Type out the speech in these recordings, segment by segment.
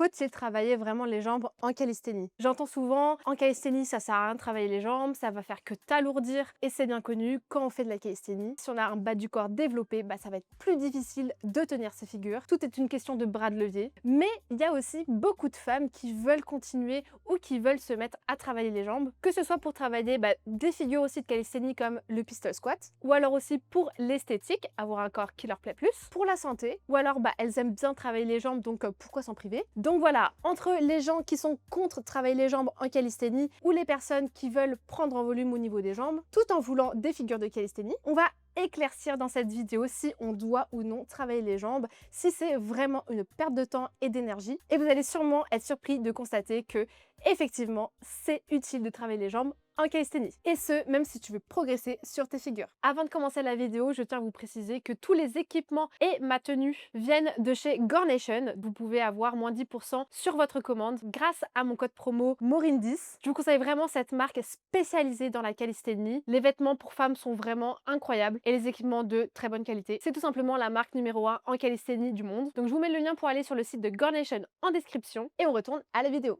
faut-il travailler vraiment les jambes en calisthénie? J'entends souvent, en calisthénie, ça sert à rien de travailler les jambes, ça va faire que t'alourdir, et c'est bien connu, quand on fait de la calisthénie, si on a un bas du corps développé, ça va être plus difficile de tenir ces figures. Tout est une question de bras de levier. Mais il y a aussi beaucoup de femmes qui veulent continuer ou qui veulent se mettre à travailler les jambes, que ce soit pour travailler des figures aussi de calisthénie comme le pistol squat, ou alors aussi pour l'esthétique, avoir un corps qui leur plaît plus, pour la santé, ou alors elles aiment bien travailler les jambes, donc pourquoi s'en priver? Donc voilà, entre les gens qui sont contre travailler les jambes en calisthénie ou les personnes qui veulent prendre en volume au niveau des jambes, tout en voulant des figures de calisthénie, on va éclaircir dans cette vidéo si on doit ou non travailler les jambes, si c'est vraiment une perte de temps et d'énergie. Et vous allez sûrement être surpris de constater que, effectivement, c'est utile de travailler les jambes en calisthénie. Et ce, même si tu veux progresser sur tes figures. Avant de commencer la vidéo, je tiens à vous préciser que tous les équipements et ma tenue viennent de chez Gornation. Vous pouvez avoir moins 10% sur votre commande grâce à mon code promo Maureen10. Je vous conseille vraiment cette marque spécialisée dans la calisthénie. Les vêtements pour femmes sont vraiment incroyables et les équipements de très bonne qualité. C'est tout simplement la marque numéro 1 en calisthénie du monde. Donc je vous mets le lien pour aller sur le site de Gornation en description et on retourne à la vidéo.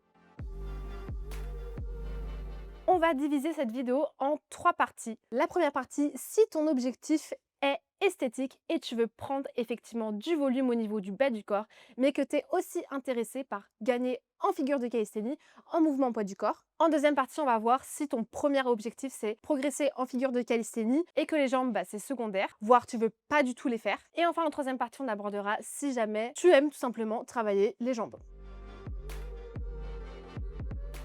On va diviser cette vidéo en 3 parties. La première partie, si ton objectif est esthétique et tu veux prendre effectivement du volume au niveau du bas du corps, mais que tu es aussi intéressé par gagner en figure de calisthénie, en mouvement poids du corps. En deuxième partie, on va voir si ton premier objectif c'est progresser en figure de calisthénie et que les jambes c'est secondaire, voire tu veux pas du tout les faire. Et enfin en troisième partie, on abordera si jamais tu aimes tout simplement travailler les jambes.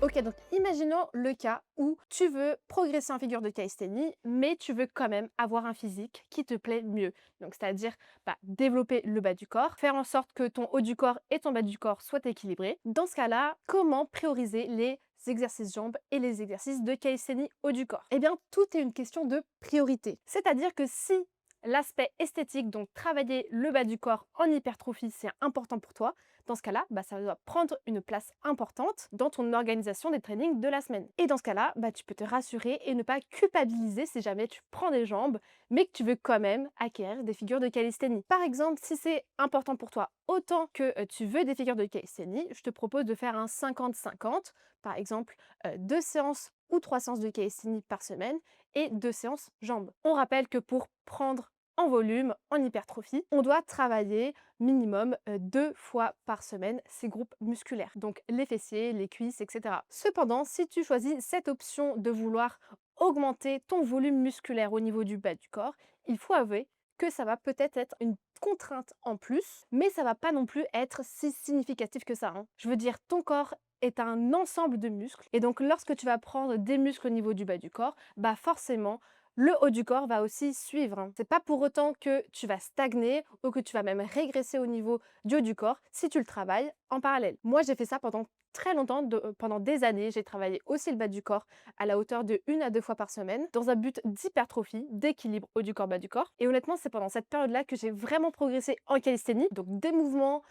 Ok, donc imaginons le cas où tu veux progresser en figure de calisthénie, mais tu veux quand même avoir un physique qui te plaît mieux. Donc c'est-à-dire développer le bas du corps, faire en sorte que ton haut du corps et ton bas du corps soient équilibrés. Dans ce cas-là, comment prioriser les exercices jambes et les exercices de calisthénie haut du corps? Eh bien, tout est une question de priorité. C'est-à-dire que si l'aspect esthétique, donc travailler le bas du corps en hypertrophie, c'est important pour toi, dans ce cas-là, ça doit prendre une place importante dans ton organisation des trainings de la semaine. Et dans ce cas-là, tu peux te rassurer et ne pas culpabiliser si jamais tu prends des jambes, mais que tu veux quand même acquérir des figures de calisthénie. Par exemple, si c'est important pour toi autant que tu veux des figures de calisthénie, je te propose de faire un 50-50, par exemple 2 séances ou 3 séances de calisthénie par semaine et 2 séances jambes. On rappelle que pour prendre en volume, en hypertrophie, on doit travailler minimum 2 fois par semaine ces groupes musculaires, donc les fessiers, les cuisses, etc. Cependant, si tu choisis cette option de vouloir augmenter ton volume musculaire au niveau du bas du corps, il faut avouer que ça va peut-être être une contrainte en plus, mais ça va pas non plus être si significatif que ça, hein. Je veux dire, ton corps est un ensemble de muscles et donc lorsque tu vas prendre des muscles au niveau du bas du corps, forcément le haut du corps va aussi suivre, hein. C'est pas pour autant que tu vas stagner ou que tu vas même régresser au niveau du haut du corps si tu le travailles en parallèle. Moi, j'ai fait ça pendant très longtemps, pendant des années. J'ai travaillé aussi le bas du corps à la hauteur de 1 à 2 fois par semaine dans un but d'hypertrophie, d'équilibre haut du corps, bas du corps. Et honnêtement, c'est pendant cette période-là que j'ai vraiment progressé en calisthénie, donc des mouvements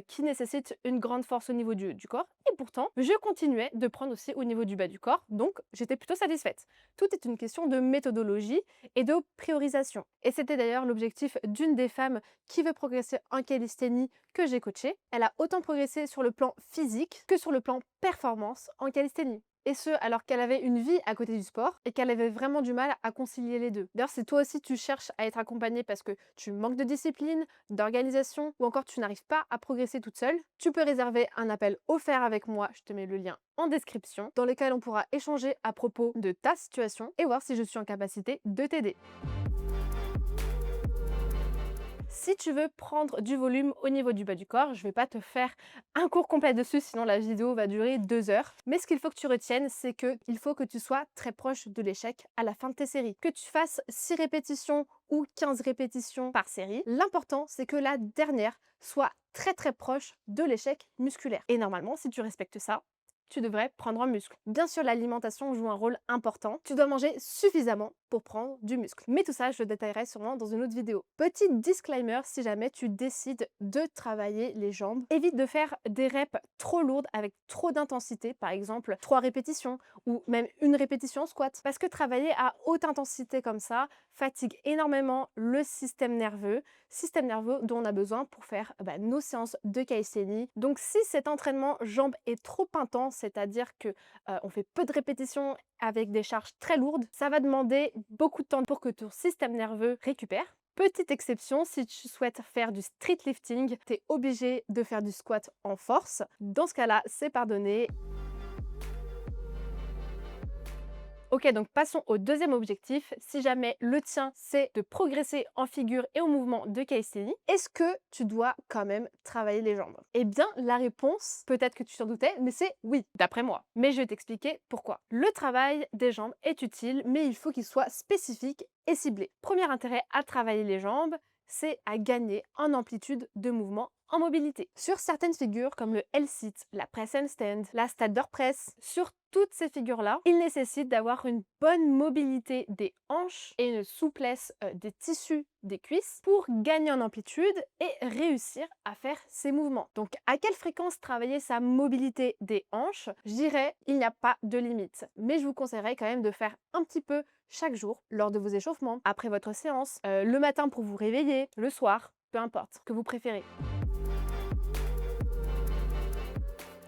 qui nécessitent une grande force au niveau du haut du corps. Et pourtant, je continuais de prendre aussi au niveau du bas du corps, donc j'étais plutôt satisfaite. Tout est une question de méthodologie et de priorisation. Et c'était d'ailleurs l'objectif d'une des femmes qui veut progresser en calisthénie que j'ai coachée. Elle a autant progressé sur le plan physique que sur le plan performance en calisthénie. Et ce, alors qu'elle avait une vie à côté du sport et qu'elle avait vraiment du mal à concilier les deux. D'ailleurs, si toi aussi tu cherches à être accompagnée parce que tu manques de discipline, d'organisation ou encore tu n'arrives pas à progresser toute seule, tu peux réserver un appel offert avec moi, je te mets le lien en description, dans lequel on pourra échanger à propos de ta situation et voir si je suis en capacité de t'aider. Si tu veux prendre du volume au niveau du bas du corps, je ne vais pas te faire un cours complet dessus, sinon la vidéo va durer 2 heures. Mais ce qu'il faut que tu retiennes, c'est qu'il faut que tu sois très proche de l'échec à la fin de tes séries. Que tu fasses 6 répétitions ou 15 répétitions par série, l'important, c'est que la dernière soit très très proche de l'échec musculaire. Et normalement, si tu respectes ça, tu devrais prendre un muscle. Bien sûr, l'alimentation joue un rôle important. Tu dois manger suffisamment pour prendre du muscle. Mais tout ça, je le détaillerai sûrement dans une autre vidéo. Petit disclaimer, si jamais tu décides de travailler les jambes, évite de faire des reps trop lourdes avec trop d'intensité, par exemple 3 répétitions ou même 1 répétition en squat. Parce que travailler à haute intensité comme ça fatigue énormément le système nerveux, système nerveux dont on a besoin pour faire nos séances de calisthénie. Donc si cet entraînement jambes est trop intense, c'est-à-dire que on fait peu de répétitions avec des charges très lourdes, ça va demander beaucoup de temps pour que ton système nerveux récupère. Petite exception, si tu souhaites faire du street lifting, tu es obligé de faire du squat en force. Dans ce cas-là, c'est pardonné. Ok, donc passons au deuxième objectif. Si jamais le tien, c'est de progresser en figure et au mouvement de calisthénie, est-ce que tu dois quand même travailler les jambes? Eh bien, la réponse, peut-être que tu t'en doutais, mais c'est oui, d'après moi. Mais je vais t'expliquer pourquoi. Le travail des jambes est utile, mais il faut qu'il soit spécifique et ciblé. Premier intérêt à travailler les jambes, c'est à gagner en amplitude de mouvement en mobilité. Sur certaines figures comme le L-sit, la press handstand, la standard press, sur toutes ces figures-là, il nécessite d'avoir une bonne mobilité des hanches et une souplesse des tissus des cuisses pour gagner en amplitude et réussir à faire ces mouvements. Donc à quelle fréquence travailler sa mobilité des hanches? Je dirais il n'y a pas de limite, mais je vous conseillerais quand même de faire un petit peu chaque jour lors de vos échauffements, après votre séance, le matin pour vous réveiller, le soir, peu importe, ce que vous préférez.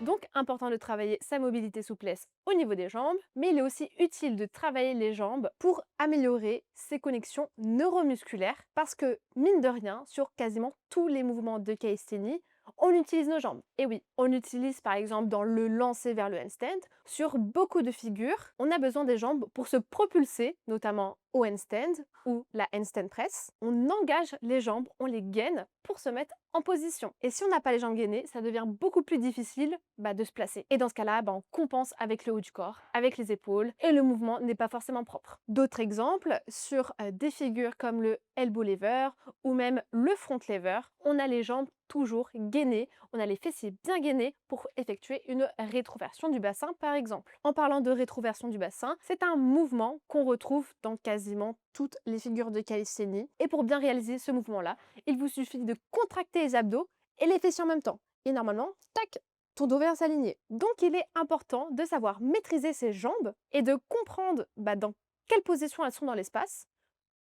Donc, important de travailler sa mobilité souplesse au niveau des jambes, mais il est aussi utile de travailler les jambes pour améliorer ses connexions neuromusculaires parce que, mine de rien, sur quasiment tous les mouvements de calisthénie, on utilise nos jambes. Et oui, on utilise par exemple dans le lancer vers le handstand. Sur beaucoup de figures, on a besoin des jambes pour se propulser, notamment au handstand ou la handstand press. On engage les jambes, on les gaine pour se mettre en position. Et si on n'a pas les jambes gainées, ça devient beaucoup plus difficile de se placer. Et dans ce cas-là, on compense avec le haut du corps, avec les épaules, et le mouvement n'est pas forcément propre. D'autres exemples, sur des figures comme le elbow lever ou même le front lever, on a les jambes toujours gainées, on a les fessiers bien gainés pour effectuer une rétroversion du bassin par exemple. En parlant de rétroversion du bassin, c'est un mouvement qu'on retrouve dans quasiment toutes les figures de calisthénie. Et pour bien réaliser ce mouvement-là, il vous suffit de contracter les abdos et les fessiers en même temps. Et normalement, tac, ton dos vient s'aligner. Donc il est important de savoir maîtriser ses jambes et de comprendre dans quelle position elles sont dans l'espace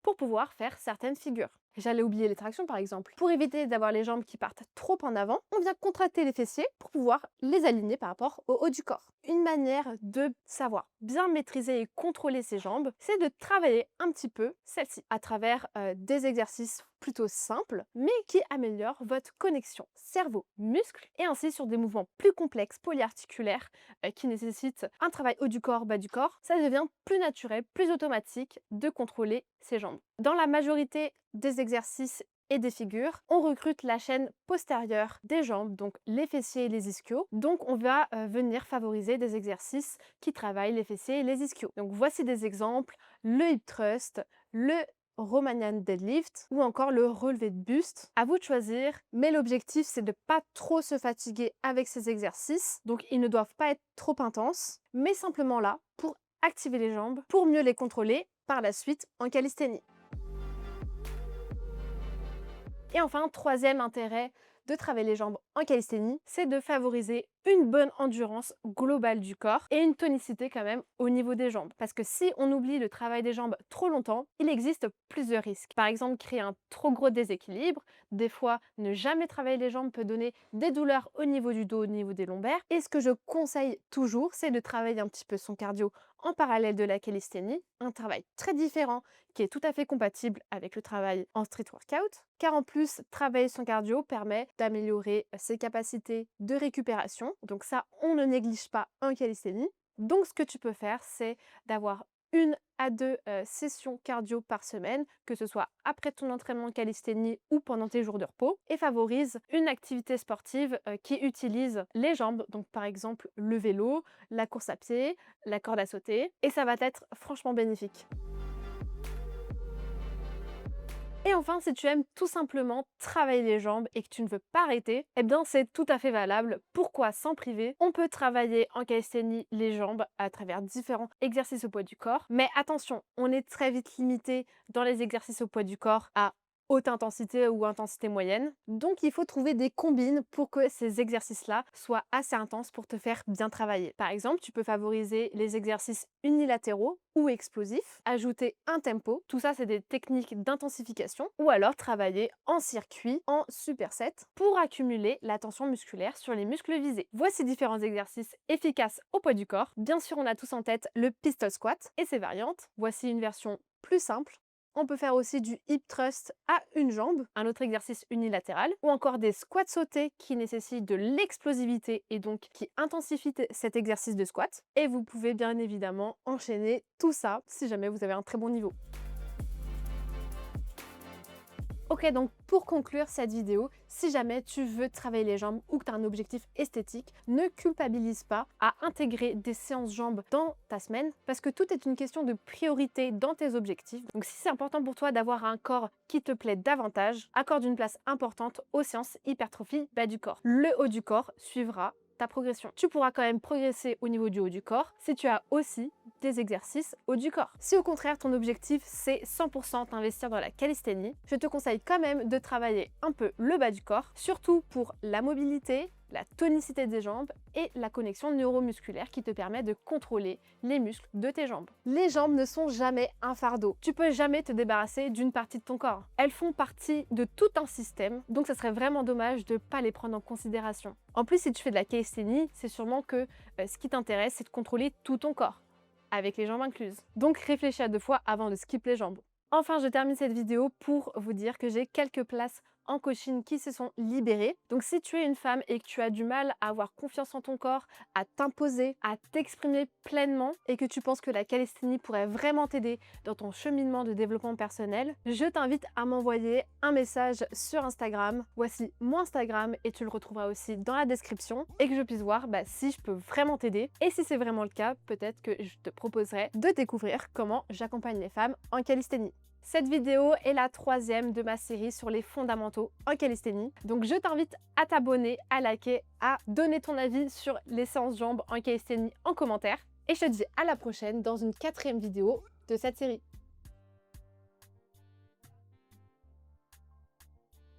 pour pouvoir faire certaines figures. J'allais oublier les tractions par exemple. Pour éviter d'avoir les jambes qui partent trop en avant, on vient contracter les fessiers pour pouvoir les aligner par rapport au haut du corps. Une manière de savoir bien maîtriser et contrôler ses jambes, c'est de travailler un petit peu celle-ci à travers des exercices plutôt simples, mais qui améliorent votre connexion cerveau-muscle et ainsi sur des mouvements plus complexes, polyarticulaires, qui nécessitent un travail haut du corps, bas du corps, ça devient plus naturel, plus automatique de contrôler ses jambes. Dans la majorité des exercices et des figures, on recrute la chaîne postérieure des jambes, donc les fessiers et les ischios. Donc on va venir favoriser des exercices qui travaillent les fessiers et les ischios. Donc voici des exemples, le hip thrust, le Romanian deadlift ou encore le relevé de buste. À vous de choisir, mais l'objectif c'est de ne pas trop se fatiguer avec ces exercices. Donc ils ne doivent pas être trop intenses, mais simplement là pour activer les jambes, pour mieux les contrôler par la suite en calisthénie. Et enfin, troisième intérêt de travailler les jambes en calisthénie, c'est de favoriser une bonne endurance globale du corps et une tonicité quand même au niveau des jambes. Parce que si on oublie le travail des jambes trop longtemps, il existe plusieurs risques. Par exemple, créer un trop gros déséquilibre. Des fois, ne jamais travailler les jambes peut donner des douleurs au niveau du dos, au niveau des lombaires. Et ce que je conseille toujours, c'est de travailler un petit peu son cardio en parallèle de la calisthénie, un travail très différent qui est tout à fait compatible avec le travail en street workout, car en plus, travailler son cardio permet d'améliorer ses capacités de récupération. Donc ça, on ne néglige pas en calisthénie. Donc ce que tu peux faire, c'est d'avoir 1 à 2 sessions cardio par semaine, que ce soit après ton entraînement calisthénie ou pendant tes jours de repos, et favorise une activité sportive qui utilise les jambes, donc par exemple le vélo, la course à pied, la corde à sauter, et ça va être franchement bénéfique. Et enfin, si tu aimes tout simplement travailler les jambes et que tu ne veux pas arrêter, eh bien c'est tout à fait valable. Pourquoi s'en priver? On peut travailler en calisthénie les jambes à travers différents exercices au poids du corps. Mais attention, on est très vite limité dans les exercices au poids du corps à haute intensité ou intensité moyenne. Donc il faut trouver des combines pour que ces exercices-là soient assez intenses pour te faire bien travailler. Par exemple, tu peux favoriser les exercices unilatéraux ou explosifs, ajouter un tempo, tout ça c'est des techniques d'intensification, ou alors travailler en circuit, en superset, pour accumuler la tension musculaire sur les muscles visés. Voici différents exercices efficaces au poids du corps. Bien sûr, on a tous en tête le pistol squat et ses variantes. Voici une version plus simple. On peut faire aussi du hip thrust à une jambe, un autre exercice unilatéral, ou encore des squats sautés qui nécessitent de l'explosivité et donc qui intensifient cet exercice de squat. Et vous pouvez bien évidemment enchaîner tout ça si jamais vous avez un très bon niveau. Ok, donc pour conclure cette vidéo, si jamais tu veux travailler les jambes ou que tu as un objectif esthétique, ne culpabilise pas à intégrer des séances jambes dans ta semaine parce que tout est une question de priorité dans tes objectifs. Donc si c'est important pour toi d'avoir un corps qui te plaît davantage, accorde une place importante aux séances hypertrophie bas du corps. Le haut du corps suivra ta progression. Tu pourras quand même progresser au niveau du haut du corps si tu as aussi des exercices haut du corps. Si au contraire ton objectif c'est 100% t'investir dans la calisthénie, je te conseille quand même de travailler un peu le bas du corps, surtout pour la mobilité, la tonicité des jambes et la connexion neuromusculaire qui te permet de contrôler les muscles de tes jambes. Les jambes ne sont jamais un fardeau. Tu peux jamais te débarrasser d'une partie de ton corps. Elles font partie de tout un système, donc ça serait vraiment dommage de ne pas les prendre en considération. En plus, si tu fais de la calisthénie, c'est sûrement que ce qui t'intéresse, c'est de contrôler tout ton corps, avec les jambes incluses. Donc réfléchis à 2 fois avant de skip les jambes. Enfin, je termine cette vidéo pour vous dire que j'ai quelques places en coaching qui se sont libérées. Donc si tu es une femme et que tu as du mal à avoir confiance en ton corps, à t'imposer, à t'exprimer pleinement et que tu penses que la calisthénie pourrait vraiment t'aider dans ton cheminement de développement personnel, je t'invite à m'envoyer un message sur Instagram. Voici mon Instagram et tu le retrouveras aussi dans la description et que je puisse voir si je peux vraiment t'aider. Et si c'est vraiment le cas, peut-être que je te proposerai de découvrir comment j'accompagne les femmes en calisthénie. Cette vidéo est la 3e de ma série sur les fondamentaux en calisthénie. Donc je t'invite à t'abonner, à liker, à donner ton avis sur les séances jambes en calisthénie en commentaire. Et je te dis à la prochaine dans une 4e vidéo de cette série.